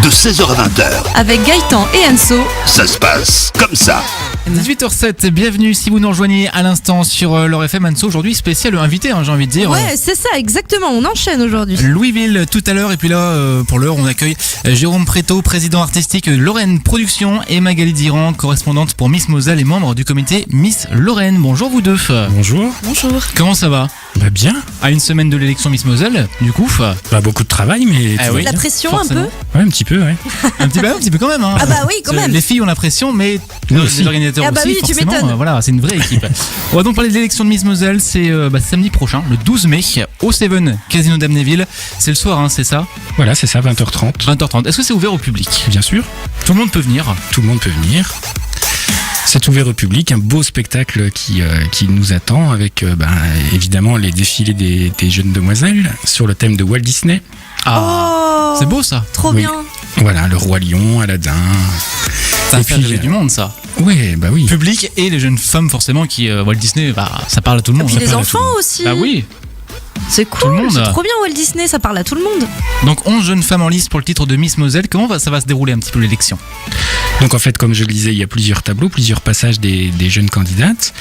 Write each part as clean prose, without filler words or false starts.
de 16h à 20h. Avec Gaëtan et Anso. Ça se passe comme ça. 18h07, bienvenue si vous nous rejoignez à l'instant sur l'Or FM. Anso, aujourd'hui spécial invité, j'ai envie de dire. Ouais, c'est ça, exactement, on enchaîne aujourd'hui. Louisville tout à l'heure, et puis là, pour l'heure, on accueille Jérôme Préto, président artistique de Lorraine Productions, et Magali Diran, correspondante pour Miss Moselle et membre du comité Miss Lorraine. Bonjour vous deux. Bonjour. Bonjour. Comment ça va ? Bah bien. À une semaine de l'élection Miss Moselle, du coup. Bah beaucoup de travail, mais Ah tout va oui. bien. La pression Forcément. un peu. Ouais, un petit peu, ouais. Un petit peu quand même. Ah bah oui, quand même. Les filles ont la pression, mais Nous les aussi. organisateurs Ah bah aussi, oui, tu forcément. m'étonnes. Voilà, c'est une vraie équipe. On va donc parler de l'élection de Miss Moselle. C'est samedi prochain, le 12 mai, au Seven Casino d'Amnéville. C'est le soir, c'est ça ? Voilà, c'est ça, 20h30. 20h30. Est-ce que c'est ouvert au public ? Bien sûr, Tout le monde peut venir. tout le monde peut venir. C'est ouvert au public, un beau spectacle qui nous attend avec évidemment les défilés des jeunes demoiselles sur le thème de Walt Disney. Oh, C'est beau ça. trop Oui. bien. Voilà, le roi lion, Aladdin. Ça Et fait puis, rêver du monde ça. Ouais, bah oui. Public et les jeunes femmes forcément qui Walt Disney, ça parle à tout le monde. Puis Ça les parle à enfants tout le monde. aussi. Bah oui. C'est Tout le cool, monde. c'est trop bien Walt Disney, ça parle à tout le monde. Donc 11 jeunes femmes en lice pour le titre de Miss Moselle. Comment ça va se dérouler un petit peu l'élection ? Donc en fait, comme je le disais, il y a plusieurs tableaux, plusieurs passages des jeunes candidates,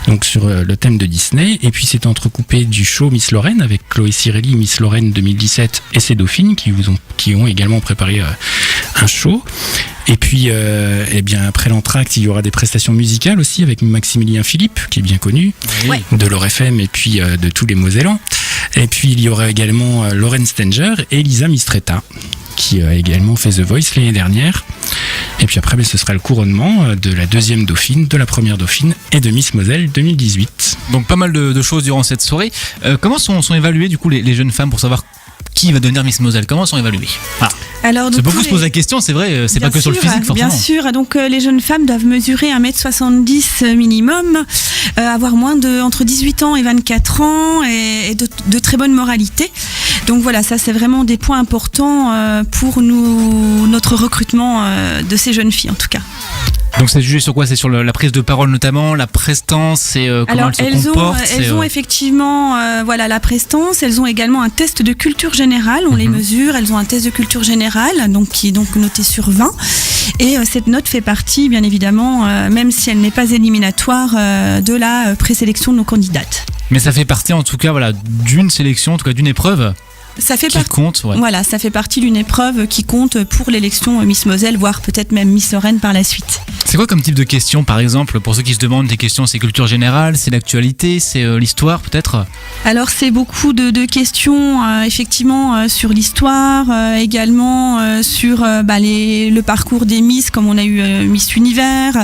donc sur le thème de Disney, et puis c'est entrecoupé du show Miss Lorraine avec Chloé Cirelli, Miss Lorraine 2017 et ses dauphines qui ont également préparé un show. Et puis, après l'entracte, il y aura des prestations musicales aussi avec Maximilien Philippe, qui est bien connu, Ouais. de l'Or FM et puis de tous les Mosellans. Et puis il y aura également Lauren Stenger et Lisa Mistretta, qui a également fait The Voice l'année dernière. Et puis après, ce sera le couronnement de la deuxième dauphine, de la première dauphine et de Miss Moselle 2018. Donc pas mal de choses durant cette soirée. Comment sont évaluées du coup les jeunes femmes pour savoir qui va devenir Miss Moselle ? Comment sont évaluées ? Voilà. Alors, C'est donc, beaucoup tous se poser les- la question, c'est vrai, c'est Bien pas que sur le sûr, physique forcément. Bien sûr, donc les jeunes femmes doivent mesurer 1m70 minimum, avoir entre 18 ans et 24 ans et de très bonne moralité. Donc voilà, ça c'est vraiment des points importants pour notre recrutement de ces jeunes filles en tout cas. Donc c'est jugé sur quoi ? C'est sur la prise de parole notamment, la prestance, c'est comment Alors elles se comportent. elles ont effectivement la prestance, elles ont également un test de culture générale, on les mesure, elles ont un test de culture générale donc qui est donc noté sur 20 et cette note fait partie bien évidemment même si elle n'est pas éliminatoire de la présélection de nos candidates. Mais ça fait partie en tout cas d'une sélection, en tout cas d'une épreuve Ça fait qui partie compte. Ouais. Voilà, ça fait partie d'une épreuve qui compte pour l'élection Miss Moselle, voire peut-être même Miss Lorraine par la suite. C'est quoi comme type de questions par exemple pour ceux qui se demandent des questions ? C'est culture générale, c'est l'actualité, c'est l'histoire peut-être ? Alors c'est beaucoup de questions effectivement sur l'histoire, également sur le parcours des Miss comme on a eu Miss Univers.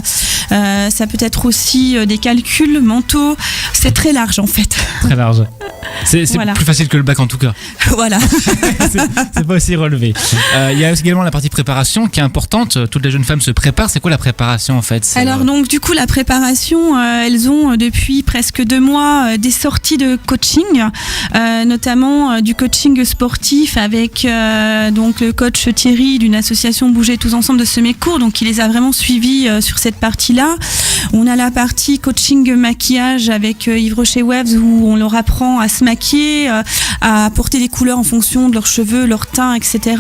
Ça peut être aussi des calculs mentaux. C'est très large en fait. Très large. C'est Voilà. plus facile que le bac en tout cas. Voilà. c'est pas aussi relevé. Il y a également la partie préparation qui est importante. Toutes les jeunes femmes se préparent. C'est quoi la préparation en fait ? C'est, Alors donc du coup la préparation, elles ont depuis presque 2 mois des sorties de coaching, notamment du coaching sportif avec donc le coach Thierry d'une association Bouger tous ensemble de Semécourt, donc il les a vraiment suivis sur cette partie-là. On a la partie coaching maquillage avec Yves Rocher Waves où on leur apprend à se maquiller, à porter des couleurs en fonction de leurs cheveux, leur teint, etc.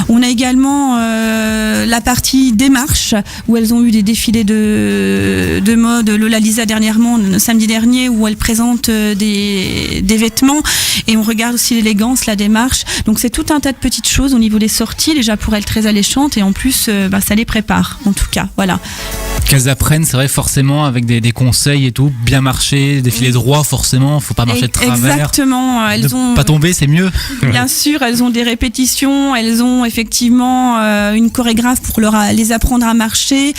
On a également la partie démarche où elles ont eu des défilés de mode. Lola Lisa dernièrement, samedi dernier, où elles présentent des vêtements et on regarde aussi l'élégance, la démarche. Donc c'est tout un tas de petites choses au niveau des sorties, déjà pour elles très alléchantes et en plus ça les prépare en tout cas. Voilà. qu'elles apprennent, c'est vrai, forcément avec des conseils et tout, bien marcher, défiler droit forcément, faut pas marcher de travers. Exactement, elles ont pas tomber, c'est mieux. Bien sûr, elles ont des répétitions, elles ont effectivement une chorégraphe pour les apprendre à marcher.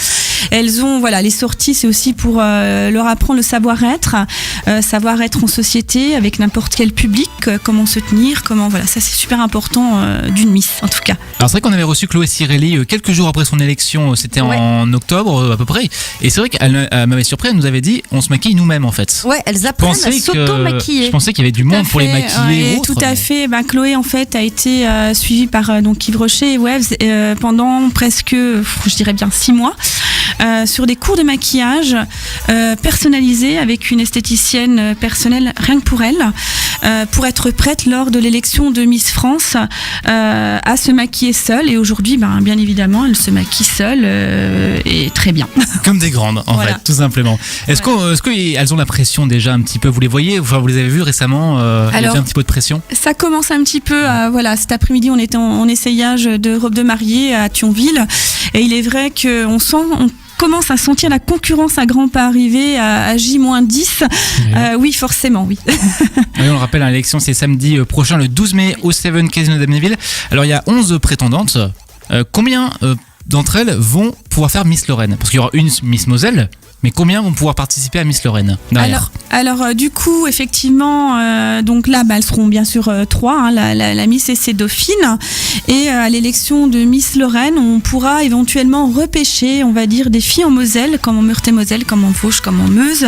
Elles ont, voilà, les sorties, c'est aussi pour leur apprendre le savoir-être en société avec n'importe quel public, comment se tenir, voilà, ça c'est super important d'une Miss en tout cas. Alors c'est vrai qu'on avait reçu Chloé Cirelli quelques jours après son élection, c'était en octobre à peu près, et c'est vrai qu'elle m'avait surpris, elle nous avait dit on se maquille nous-mêmes en fait. Ouais, elles apprennent à s'auto-maquiller. Je pensais qu'il y avait du monde pour les maquiller. Et tout à fait. Chloé en fait a été suivie par donc Yves Rocher et Waves pendant presque, je dirais bien 6 mois. Sur des cours de maquillage personnalisés avec une esthéticienne personnelle rien que pour elle. pour être prête lors de l'élection de Miss France à se maquiller seule. Et aujourd'hui, bien évidemment, elle se maquille seule et très bien. Comme des grandes, en Voilà. fait, tout simplement. Est-ce qu'elles ont la pression déjà un petit peu? Vous les voyez? Enfin, vous les avez vues récemment? Il y a déjà un petit peu de pression? Ça commence un petit peu cet après-midi, on était en essayage de robe de mariée à Thionville. Et il est vrai qu'on commence à sentir la concurrence à grands pas arriver à J-10. Oui, forcément, oui. Oui, on le rappelle, l'élection c'est samedi prochain, le 12 mai, au Seven Casino d'Amnéville. Alors il y a 11 prétendantes. Combien d'entre elles vont pouvoir faire Miss Lorraine? Parce qu'il y aura une Miss Moselle, mais combien vont pouvoir participer à Miss Lorraine derrière? Alors du coup, effectivement, donc là, elles seront bien sûr 3, la Miss et ses dauphines. Et à l'élection de Miss Lorraine, on pourra éventuellement repêcher, on va dire, des filles en Moselle, comme en Meurthe-et-Moselle, comme en Vosges, comme en Meuse,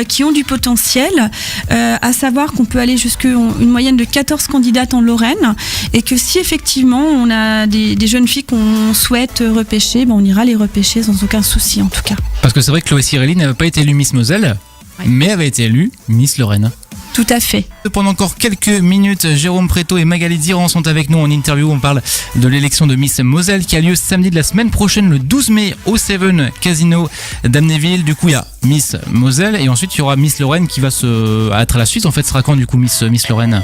qui ont du potentiel. À savoir qu'on peut aller jusqu'à une moyenne de 14 candidates en Lorraine, et que si effectivement on a des jeunes filles qu'on souhaite repêcher, on ira les repêcher sans aucun souci en tout cas. Parce que c'est vrai que Chloé Cirelli n'avait pas été élue Miss Moselle, mais avait été élue Miss Lorraine. Tout à fait. Pendant encore quelques minutes, Jérôme Préto et Magali Diran sont avec nous en interview. On parle de l'élection de Miss Moselle qui a lieu samedi de la semaine prochaine, le 12 mai, au Seven Casino d'Amnéville. Du coup, il y a Miss Moselle et ensuite il y aura Miss Lorraine qui va être à la suite. En fait, ce sera quand du coup Miss Lorraine?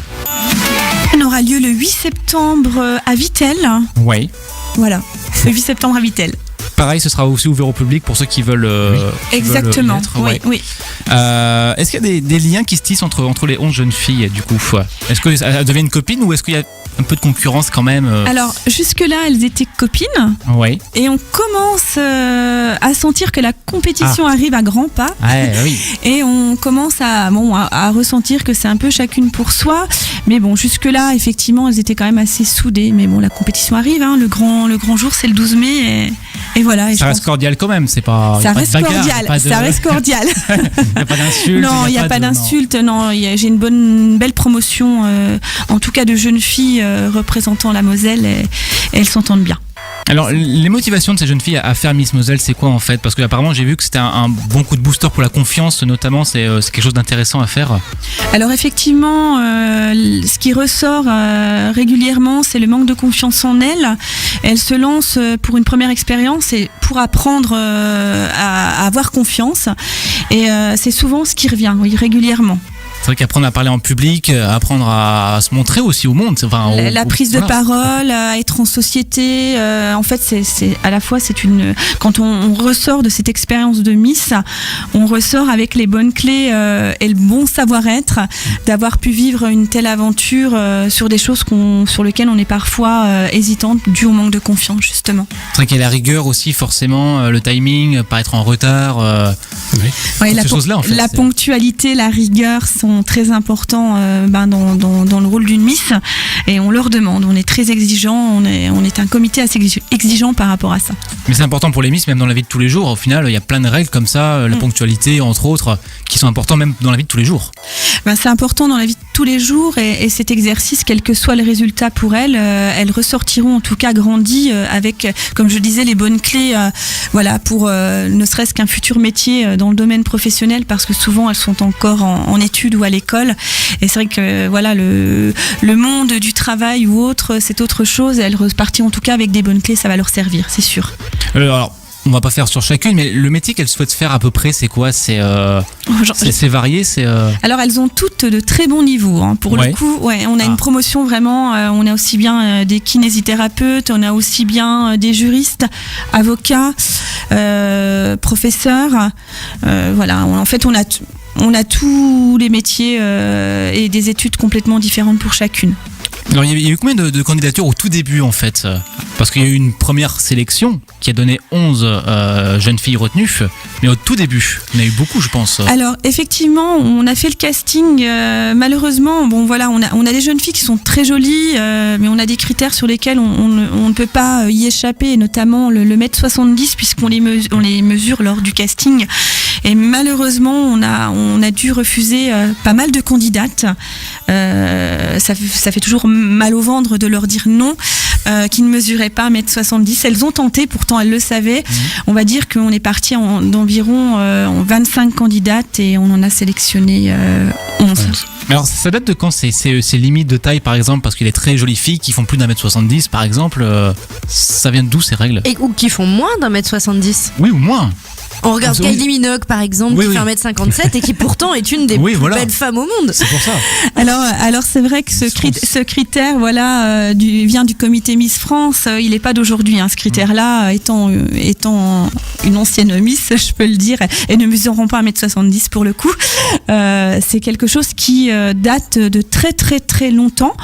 Elle aura lieu le 8 septembre à Vittel. Oui. Voilà, le 8 septembre à Vittel. Pareil, ce sera aussi ouvert au public pour ceux qui veulent. Exactement. Oui. Est-ce qu'il y a des liens qui se tissent entre les 11 jeunes filles du coup? Est-ce qu'elles deviennent copines ou est-ce qu'il y a un peu de concurrence quand même? Alors jusque-là, elles étaient copines. Oui. Et on commence à sentir que la compétition arrive à grands pas. Oui. Et on commence à ressentir que c'est un peu chacune pour soi. Mais bon, jusque-là, effectivement, elles étaient quand même assez soudées. Mais bon, la compétition arrive. Le grand jour, c'est le 12 mai. Et voilà. Ça reste cordial quand même. C'est pas. Ça reste cordial. Ça reste cordial. Il n'y a pas d'insultes. Non, il n'y a pas d'insultes. Non, j'ai une belle promotion, en tout cas de jeunes filles représentant la Moselle. Et elles s'entendent bien. Alors, les motivations de ces jeunes filles à faire Miss Moselle, c'est quoi en fait? Parce que apparemment, j'ai vu que c'était un bon coup de booster pour la confiance, notamment. C'est quelque chose d'intéressant à faire. Alors effectivement, ce qui ressort régulièrement, c'est le manque de confiance en elles. Elles se lancent pour une première expérience et pour apprendre à avoir confiance. Et c'est souvent ce qui revient, oui, régulièrement. C'est vrai qu'apprendre à parler en public, apprendre à se montrer aussi au monde. La prise de parole, à être en société. En fait, c'est à la fois, quand on ressort de cette expérience de Miss, on ressort avec les bonnes clés et le bon savoir-être d'avoir pu vivre une telle aventure sur des choses sur lesquelles on est parfois hésitante dû au manque de confiance, justement. C'est vrai qu'il y a la rigueur aussi, forcément, le timing, pas être en retard. Ouais, en fait, la ponctualité, la rigueur sont très importants dans le rôle d'une Miss et on leur demande, on est très exigeant, on est un comité assez exigeant par rapport à ça. Mais c'est important pour les Miss, même dans la vie de tous les jours. Au final, il y a plein de règles comme ça, la ponctualité entre autres, qui sont importantes même dans la vie de tous les jours. C'est important dans la vie de tous les jours et cet exercice, quel que soit le résultat pour elles ressortiront en tout cas grandies avec, comme je disais, les bonnes clés pour ne serait-ce qu'un futur métier dans le domaine professionnel, parce que souvent elles sont encore en études ou à l'école et c'est vrai que le monde du travail ou autre, c'est autre chose. Elles repartiront en tout cas avec des bonnes clés, ça va leur servir, c'est sûr. Alors, on va pas faire sur chacune, mais le métier qu'elles souhaitent faire à peu près, c'est quoi? C'est varié, Alors elles ont toutes de très bons niveaux. Pour le coup, on a une promotion vraiment. On a aussi bien des kinésithérapeutes, on a aussi bien des juristes, avocats, professeurs. En fait, on a tous les métiers et des études complètement différentes pour chacune. Alors il y a eu combien de candidatures au tout début en fait? Parce qu'il y a eu une première sélection qui a donné 11 jeunes filles retenues, mais au tout début, il y en a eu beaucoup je pense. Alors effectivement, on a fait le casting, malheureusement, on a des jeunes filles qui sont très jolies, mais on a des critères sur lesquels on ne peut pas y échapper, et notamment le 1m70 puisqu'on les mesure lors du casting. Et malheureusement, on a dû refuser pas mal de candidates. Ça fait toujours mal au ventre de leur dire non, qui ne mesuraient pas 1m70. Elles ont tenté, pourtant elles le savaient. On va dire qu'on est parti d'environ 25 candidates et on en a sélectionné 11. Alors ça date de quand ces limites de taille par exemple, parce qu'il y a des très jolies filles qui font plus d'1m70 par exemple, ça vient d'où ces règles? Ou qui font moins d'1m70. Oui, ou moins. On regarde Oui. Kylie Minogue par exemple, Oui, qui oui. fait 1m57 et qui pourtant est une des plus belles femmes au monde. C'est pour ça. Alors c'est vrai que ce critère vient du comité Miss France, il n'est pas d'aujourd'hui, ce critère-là étant une ancienne Miss, je peux le dire, et ne mesurant pas 1m70 pour le coup. C'est quelque chose qui date de très très très longtemps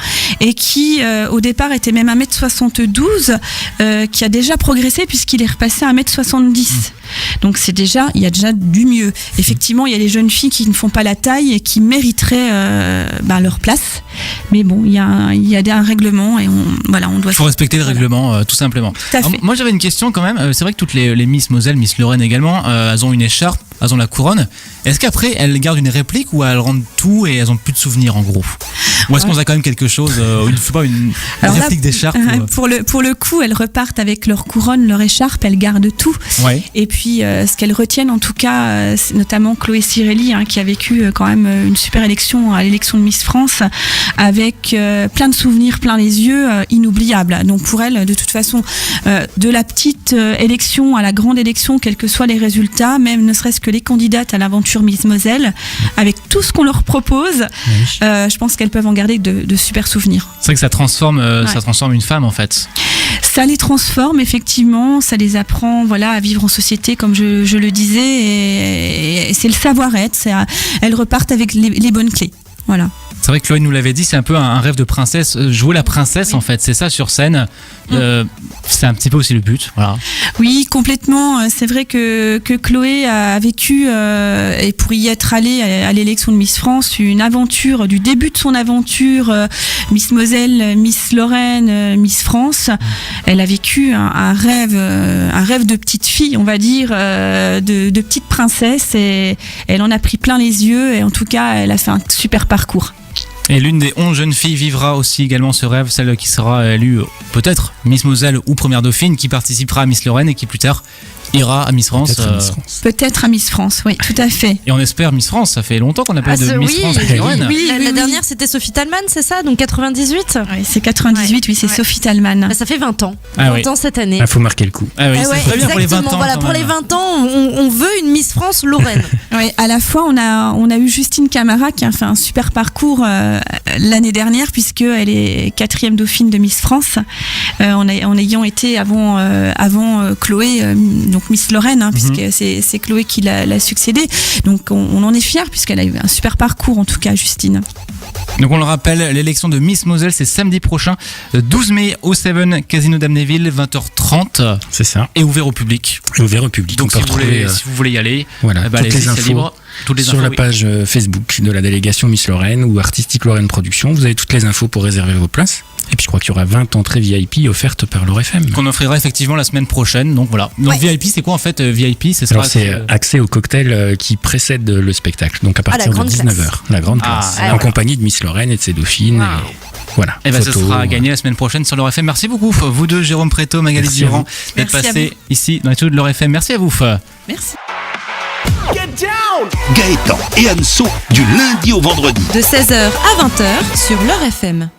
et qui au départ était même 1m72, qui a déjà progressé puisqu'il est repassé à 1m70. Donc il y a déjà du mieux. Effectivement, il y a les jeunes filles qui ne font pas la taille et qui mériteraient leur place. Mais bon, il y a un règlement et on doit. Il faut respecter le règlement, tout simplement. Tout à fait. Alors, moi, j'avais une question quand même. C'est vrai que toutes les Miss Moselle, Miss Lorraine également, elles ont une écharpe, elles ont la couronne. Est-ce qu'après, elles gardent une réplique ou elles rendent tout et elles ont plus de souvenirs en gros? Ou est-ce qu'on a quand même quelque chose, une réplique d'écharpe Pour le coup, elles repartent avec leur couronne, leur écharpe, elles gardent tout. Ouais. Et puis, ce qu'elles retiennent en tout cas, c'est notamment Chloé Cirelli, qui a vécu quand même une super élection à l'élection de Miss France, avec plein de souvenirs, plein les yeux, inoubliables. Donc pour elles, de toute façon, de la petite élection à la grande élection, quels que soient les résultats, même ne serait-ce que les candidates à l'aventure Miss Moselle, avec tout ce qu'on leur propose, je pense qu'elles peuvent en garder de super souvenirs. C'est vrai que ça transforme une femme en fait. Ça les transforme effectivement, ça les apprend à vivre en société comme je le disais, et c'est le savoir-être, elles repartent avec les bonnes clés. Voilà. C'est vrai que Chloé nous l'avait dit, c'est un peu un rêve de princesse, jouer la princesse en fait, c'est ça sur scène. C'est un petit peu aussi le but, voilà. Oui, complètement. C'est vrai que Chloé a vécu, et pour y être allée à l'élection de Miss France, une aventure, du début de son aventure, Miss Moselle, Miss Lorraine, Miss France. Elle a vécu un rêve de petite fille, on va dire, de petite princesse, et elle en a pris plein les yeux, et en tout cas, elle a fait un super parcours. Et l'une des 11 jeunes filles vivra aussi également ce rêve, celle qui sera élue peut-être Miss Moselle ou première dauphine, qui participera à Miss Lorraine et qui plus tard ira à Miss France. Peut-être à Miss France, oui, tout à fait. Et on espère Miss France, ça fait longtemps qu'on n'a pas de Miss France. Lorraine. Oui, la dernière c'était Sophie Talman, c'est ça? Donc 98? Oui, c'est 98, oui, c'est Sophie Talman. Ça fait 20 ans. Ah 20 ans cette année. Il faut marquer le coup. Ah oui, c'est très bien pour les 20 ans. Voilà, pour les 20 ans, on veut une Miss France Lorraine. Oui, à la fois, on a eu Justine Camara qui a fait un super parcours l'année dernière, puisqu'elle est 4e dauphine de Miss France, en ayant été avant Chloé, donc Miss Lorraine, puisque c'est Chloé qui l'a succédée. Donc on en est fiers, puisqu'elle a eu un super parcours, en tout cas, Justine. Donc on le rappelle, l'élection de Miss Moselle, c'est samedi prochain, 12 mai au Seven Casino d'Amnéville, 20h30. C'est ça. Et ouvert au public. Ouvert au public. Donc si vous voulez y aller, voilà, toutes les infos libre. Sur la page Facebook de la délégation Miss Lorraine ou Artistique Lorraine Production. Vous avez toutes les infos pour réserver vos places. Et puis je crois qu'il y aura 20 entrées VIP offertes par l'ORFM. Qu'on offrira effectivement la semaine prochaine. Donc voilà. Donc VIP, c'est quoi en fait? VIP, c'est ça. Alors c'est accès au cocktail qui précède le spectacle. Donc à partir de 19h. La grande classe. En compagnie de Miss Lorraine et de ses dauphines. Et voilà. Et ce sera gagné la semaine prochaine sur l'ORFM. Merci beaucoup, vous deux, Jérôme Préto, Magali Durand, d'être passés ici dans les studios de l'ORFM. Merci à vous. Merci. Gaëtan et Anso, du lundi au vendredi. De 16h à 20h sur l'ORFM.